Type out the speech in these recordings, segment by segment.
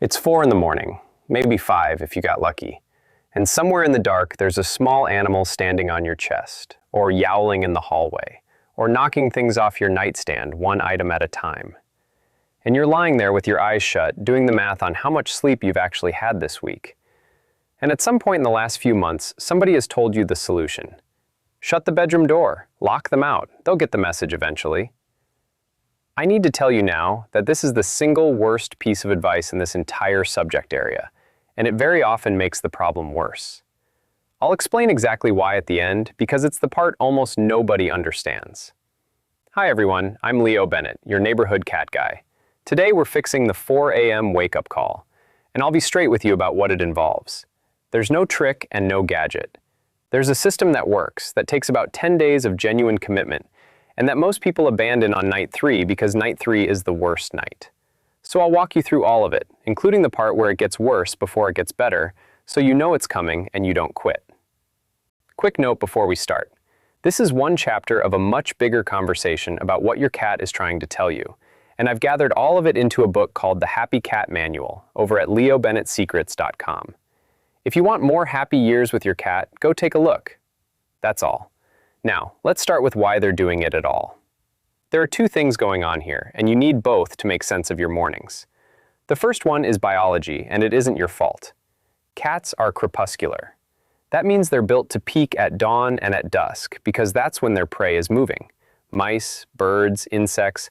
It's 4 in the morning, maybe 5 if you got lucky, and somewhere in the dark there's a small animal standing on your chest, or yowling in the hallway, or knocking things off your nightstand one item at a time. And you're lying there with your eyes shut, doing the math on how much sleep you've actually had this week. And at some point in the last few months, somebody has told you the solution. Shut the bedroom door, lock them out, they'll get the message eventually. I need to tell you now that this is the single worst piece of advice in this entire subject area, and it very often makes the problem worse. I'll explain exactly why at the end, because it's the part almost nobody understands. Hi everyone, I'm Leo Bennett, your neighborhood cat guy. Today we're fixing the 4 a.m. wake-up call, and I'll be straight with you about what it involves. There's no trick and no gadget. There's a system that works, that takes about 10 days of genuine commitment, and that most people abandon on night 3 because night 3 is the worst night. So I'll walk you through all of it, including the part where it gets worse before it gets better, so you know it's coming and you don't quit. Quick note before we start. This is one chapter of a much bigger conversation about what your cat is trying to tell you, and I've gathered all of it into a book called The Happy Cat Manual over at leobennettsecrets.com. If you want more happy years with your cat, go take a look. That's all. Now, let's start with why they're doing it at all. There are two things going on here, and you need both to make sense of your mornings. The first one is biology, and it isn't your fault. Cats are crepuscular. That means they're built to peek at dawn and at dusk, because that's when their prey is moving. Mice, birds, insects,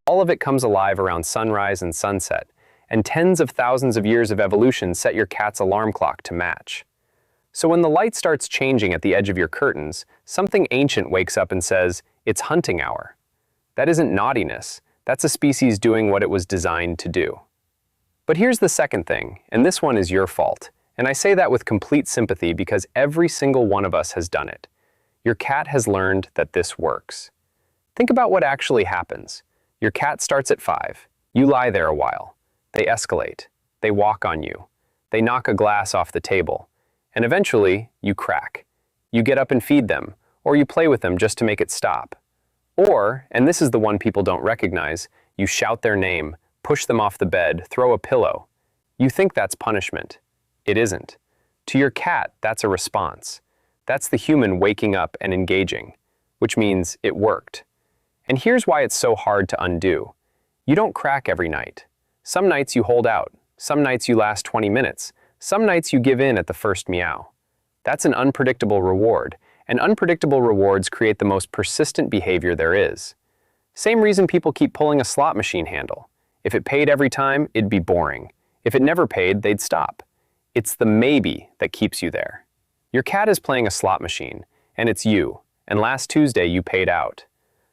all of it comes alive around sunrise and sunset, and tens of thousands of years of evolution set your cat's alarm clock to match. So when the light starts changing at the edge of your curtains, something ancient wakes up and says, "It's hunting hour." That isn't naughtiness, that's a species doing what it was designed to do. But here's the second thing, and this one is your fault. And I say that with complete sympathy because every single one of us has done it. Your cat has learned that this works. Think about what actually happens. Your cat starts at 5. You lie there a while. They escalate. They walk on you. They knock a glass off the table. And eventually, you crack. You get up and feed them, or you play with them just to make it stop. Or, and this is the one people don't recognize, you shout their name, push them off the bed, throw a pillow. You think that's punishment. It isn't. To your cat, that's a response. That's the human waking up and engaging, which means it worked. And here's why it's so hard to undo. You don't crack every night. Some nights you hold out. Some nights you last 20 minutes. Some nights you give in at the first meow. That's an unpredictable reward, and unpredictable rewards create the most persistent behavior there is. Same reason people keep pulling a slot machine handle. If it paid every time, it'd be boring. If it never paid, they'd stop. It's the maybe that keeps you there. Your cat is playing a slot machine, and it's you, and last Tuesday you paid out.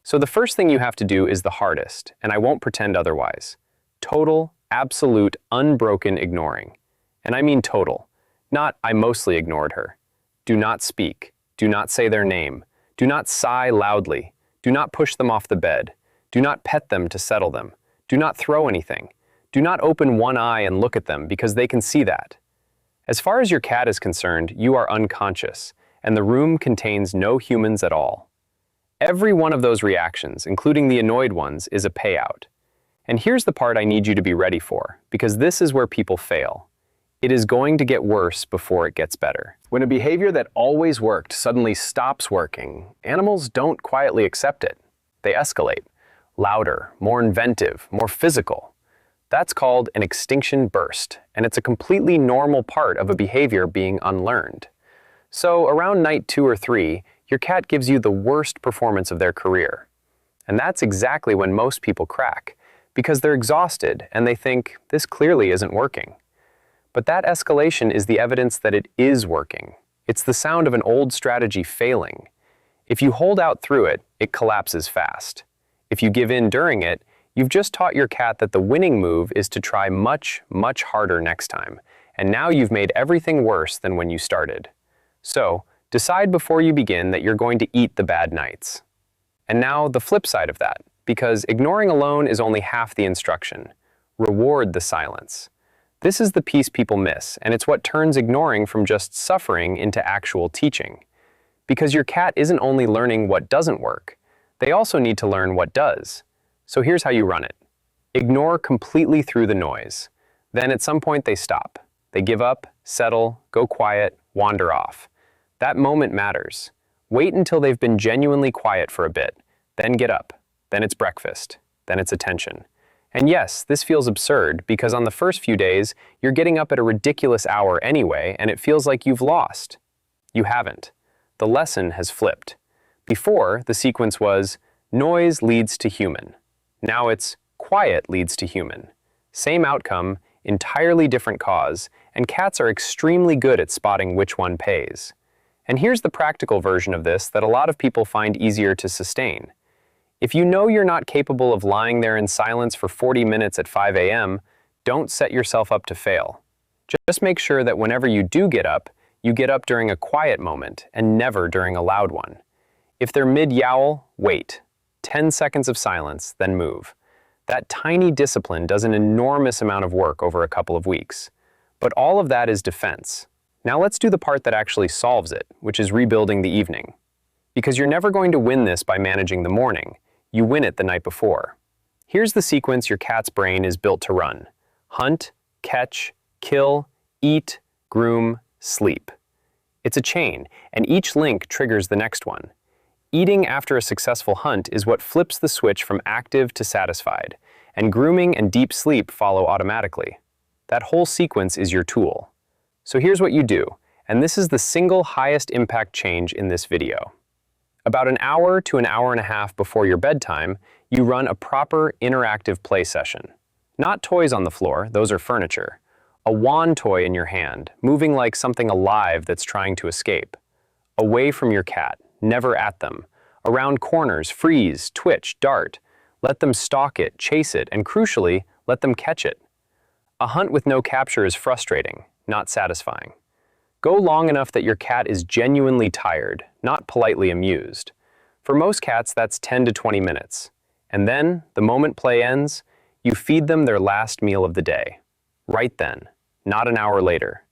So the first thing you have to do is the hardest, and I won't pretend otherwise. Total, absolute, unbroken ignoring. And I mean total, not "I mostly ignored her." Do not speak. Do not say their name. Do not sigh loudly. Do not push them off the bed. Do not pet them to settle them. Do not throw anything. Do not open one eye and look at them because they can see that. As far as your cat is concerned, you are unconscious, and the room contains no humans at all. Every one of those reactions, including the annoyed ones, is a payout. And here's the part I need you to be ready for, because this is where people fail. It is going to get worse before it gets better. When a behavior that always worked suddenly stops working, animals don't quietly accept it. They escalate. Louder, more inventive, more physical. That's called an extinction burst, and it's a completely normal part of a behavior being unlearned. So around night 2 or 3, your cat gives you the worst performance of their career. And that's exactly when most people crack, because they're exhausted and they think, this clearly isn't working. But that escalation is the evidence that it is working. It's the sound of an old strategy failing. If you hold out through it, it collapses fast. If you give in during it, you've just taught your cat that the winning move is to try much, much harder next time, and now you've made everything worse than when you started. So, decide before you begin that you're going to eat the bad nights. And now the flip side of that, because ignoring alone is only half the instruction. Reward the silence. This is the piece people miss, and it's what turns ignoring from just suffering into actual teaching. Because your cat isn't only learning what doesn't work, they also need to learn what does. So here's how you run it. Ignore completely through the noise. Then at some point they stop. They give up, settle, go quiet, wander off. That moment matters. Wait until they've been genuinely quiet for a bit, then get up. Then it's breakfast. Then it's attention. And yes, this feels absurd because on the first few days, you're getting up at a ridiculous hour anyway, and it feels like you've lost. You haven't. The lesson has flipped. Before, the sequence was noise leads to human. Now it's quiet leads to human. Same outcome, entirely different cause, and cats are extremely good at spotting which one pays. And here's the practical version of this that a lot of people find easier to sustain. If you know you're not capable of lying there in silence for 40 minutes at 5 a.m., don't set yourself up to fail. Just make sure that whenever you do get up, you get up during a quiet moment and never during a loud one. If they're mid-yowl, wait. 10 seconds of silence, then move. That tiny discipline does an enormous amount of work over a couple of weeks. But all of that is defense. Now let's do the part that actually solves it, which is rebuilding the evening. Because you're never going to win this by managing the morning. You win it the night before. Here's the sequence your cat's brain is built to run. Hunt, catch, kill, eat, groom, sleep. It's a chain, and each link triggers the next one. Eating after a successful hunt is what flips the switch from active to satisfied, and grooming and deep sleep follow automatically. That whole sequence is your tool. So here's what you do, and this is the single highest impact change in this video. About an hour to an hour and a half before your bedtime, you run a proper interactive play session. Not toys on the floor, those are furniture. A wand toy in your hand, moving like something alive that's trying to escape. Away from your cat, never at them. Around corners, freeze, twitch, dart. Let them stalk it, chase it, and crucially, let them catch it. A hunt with no capture is frustrating, not satisfying. Go long enough that your cat is genuinely tired, not politely amused. For most cats, that's 10 to 20 minutes. And then, the moment play ends, you feed them their last meal of the day. Right then, not an hour later.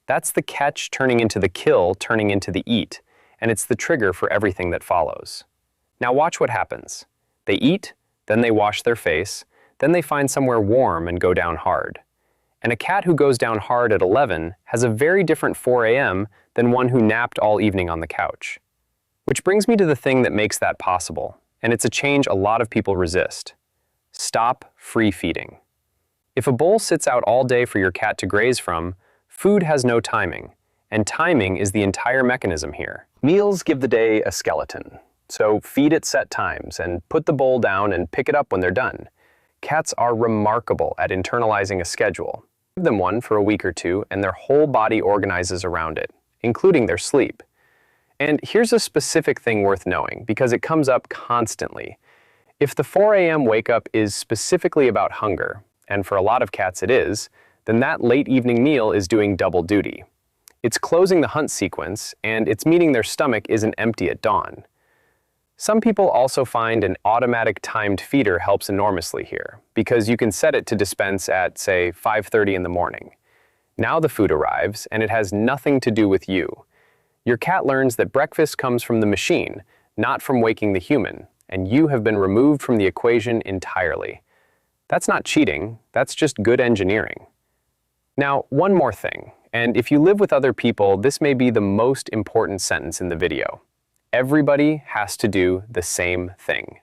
That's the catch turning into the kill, turning into the eat, and it's the trigger for everything that follows. Now watch what happens. They eat, then they wash their face, then they find somewhere warm and go down hard. And a cat who goes down hard at 11 has a very different 4 a.m. than one who napped all evening on the couch. Which brings me to the thing that makes that possible, and it's a change a lot of people resist. Stop free feeding. If a bowl sits out all day for your cat to graze from, food has no timing, and timing is the entire mechanism here. Meals give the day a skeleton, so feed at set times and put the bowl down and pick it up when they're done. Cats are remarkable at internalizing a schedule. Give them one for a week or two and their whole body organizes around it, including their sleep. And here's a specific thing worth knowing because it comes up constantly. If the 4 a.m. wake up is specifically about hunger, and for a lot of cats it is, then that late evening meal is doing double duty. It's closing the hunt sequence and it's meaning their stomach isn't empty at dawn. Some people also find an automatic timed feeder helps enormously here, because you can set it to dispense at, say, 5:30 in the morning. Now the food arrives, and it has nothing to do with you. Your cat learns that breakfast comes from the machine, not from waking the human, and you have been removed from the equation entirely. That's not cheating, that's just good engineering. Now, one more thing, and if you live with other people, this may be the most important sentence in the video. Everybody has to do the same thing.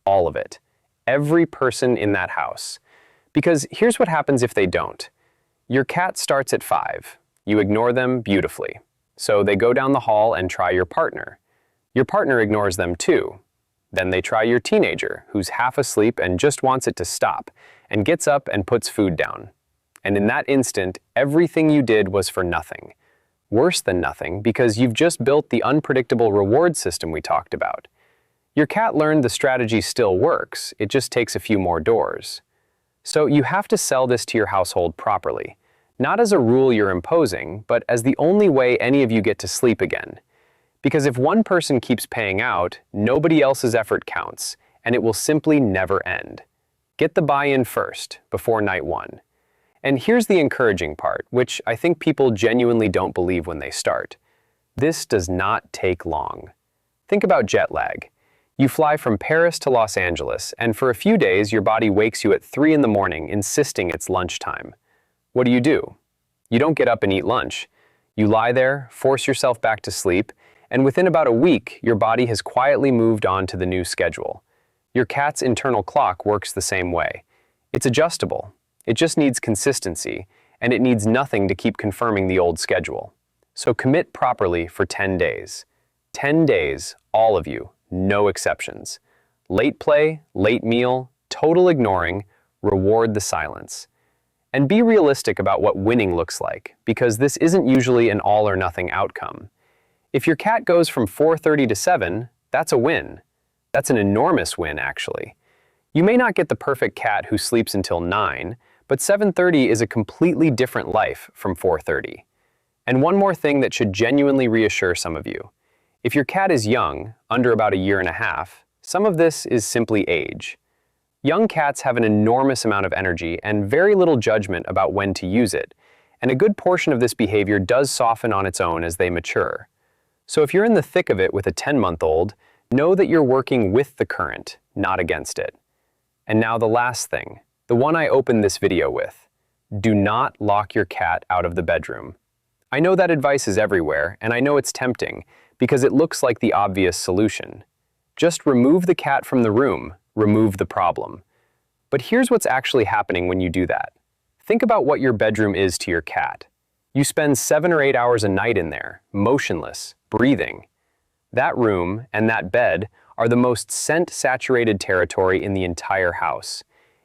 All of it. Every person in that house. Because here's what happens if they don't. Your cat starts at 5. You ignore them beautifully. So they go down the hall and try your partner. Your partner ignores them too. Then they try your teenager, who's half asleep and just wants it to stop, and gets up and puts food down. And in that instant, everything you did was for nothing. Worse than nothing, because you've just built the unpredictable reward system we talked about. Your cat learned the strategy still works, it just takes a few more doors. So you have to sell this to your household properly, not as a rule you're imposing, but as the only way any of you get to sleep again. Because if one person keeps paying out, nobody else's effort counts, and it will simply never end. Get the buy-in first, before night one. And here's the encouraging part, which I think people genuinely don't believe when they start. This does not take long. Think about jet lag. You fly from Paris to Los Angeles, and for a few days your body wakes you at 3 in the morning, insisting it's lunchtime. What do? You don't get up and eat lunch. You lie there, force yourself back to sleep, and within about a week, your body has quietly moved on to the new schedule. Your cat's internal clock works the same way. It's adjustable. It just needs consistency, and it needs nothing to keep confirming the old schedule. So commit properly for 10 days. 10 days, all of you, no exceptions. Late play, late meal, total ignoring, reward the silence. And be realistic about what winning looks like, because this isn't usually an all-or-nothing outcome. If your cat goes from 4:30 to 7, that's a win. That's an enormous win, actually. You may not get the perfect cat who sleeps until 9, but 7:30 is a completely different life from 4:30. And one more thing that should genuinely reassure some of you. If your cat is young, under about a year and a half, some of this is simply age. Young cats have an enormous amount of energy and very little judgment about when to use it, and a good portion of this behavior does soften on its own as they mature. So if you're in the thick of it with a 10-month-old, know that you're working with the current, not against it. And now the last thing, the one I opened this video with. Do not lock your cat out of the bedroom. I know that advice is everywhere, and I know it's tempting, because it looks like the obvious solution. Just remove the cat from the room, remove the problem. But here's what's actually happening when you do that. Think about what your bedroom is to your cat. You spend 7 or 8 hours a night in there, motionless, breathing. That room and that bed are the most scent-saturated territory in the entire house.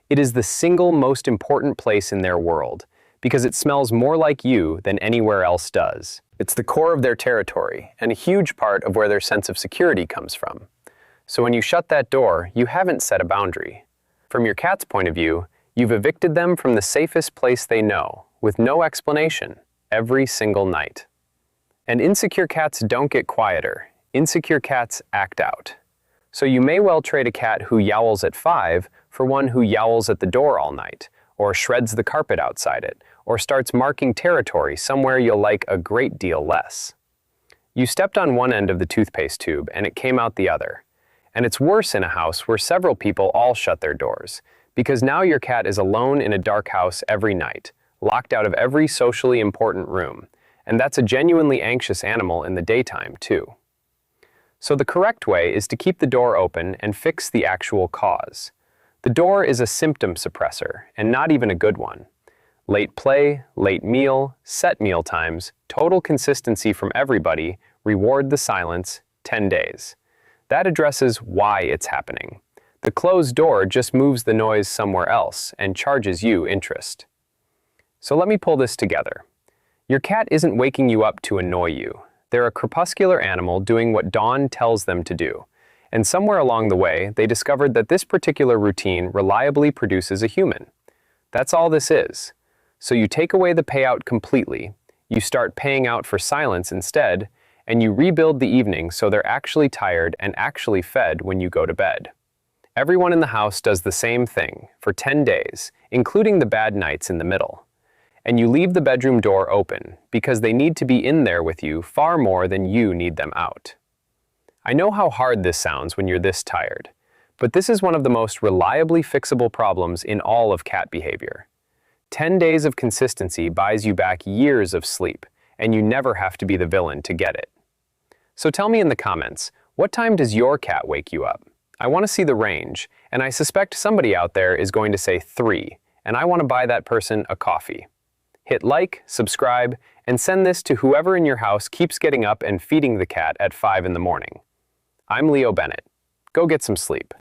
It is the single most important place in their world, because it smells more like you than anywhere else does. It's the core of their territory, and a huge part of where their sense of security comes from. So when you shut that door, you haven't set a boundary. From your cat's point of view, you've evicted them from the safest place they know, with no explanation, every single night. And insecure cats don't get quieter. Insecure cats act out. So you may well trade a cat who yowls at 5 for one who yowls at the door all night, or shreds the carpet outside it, or starts marking territory somewhere you'll like a great deal less. You stepped on one end of the toothpaste tube and it came out the other. And it's worse in a house where several people all shut their doors, because now your cat is alone in a dark house every night, locked out of every socially important room, and that's a genuinely anxious animal in the daytime too. So the correct way is to keep the door open and fix the actual cause. The door is a symptom suppressor, and not even a good one. Late play, late meal, set meal times, total consistency from everybody, reward the silence, 10 days. That addresses why it's happening. The closed door just moves the noise somewhere else and charges you interest. So let me pull this together. Your cat isn't waking you up to annoy you. They're a crepuscular animal doing what dawn tells them to do. And somewhere along the way, they discovered that this particular routine reliably produces a human. That's all this is. So you take away the payout completely, you start paying out for silence instead, and you rebuild the evening so they're actually tired and actually fed when you go to bed. Everyone in the house does the same thing for 10 days, including the bad nights in the middle. And you leave the bedroom door open because they need to be in there with you far more than you need them out. I know how hard this sounds when you're this tired, but this is one of the most reliably fixable problems in all of cat behavior. 10 days of consistency buys you back years of sleep, and you never have to be the villain to get it. So tell me in the comments, what time does your cat wake you up? I want to see the range, and I suspect somebody out there is going to say 3, and I want to buy that person a coffee. Hit like, subscribe, and send this to whoever in your house keeps getting up and feeding the cat at 5 in the morning. I'm Leo Bennett. Go get some sleep.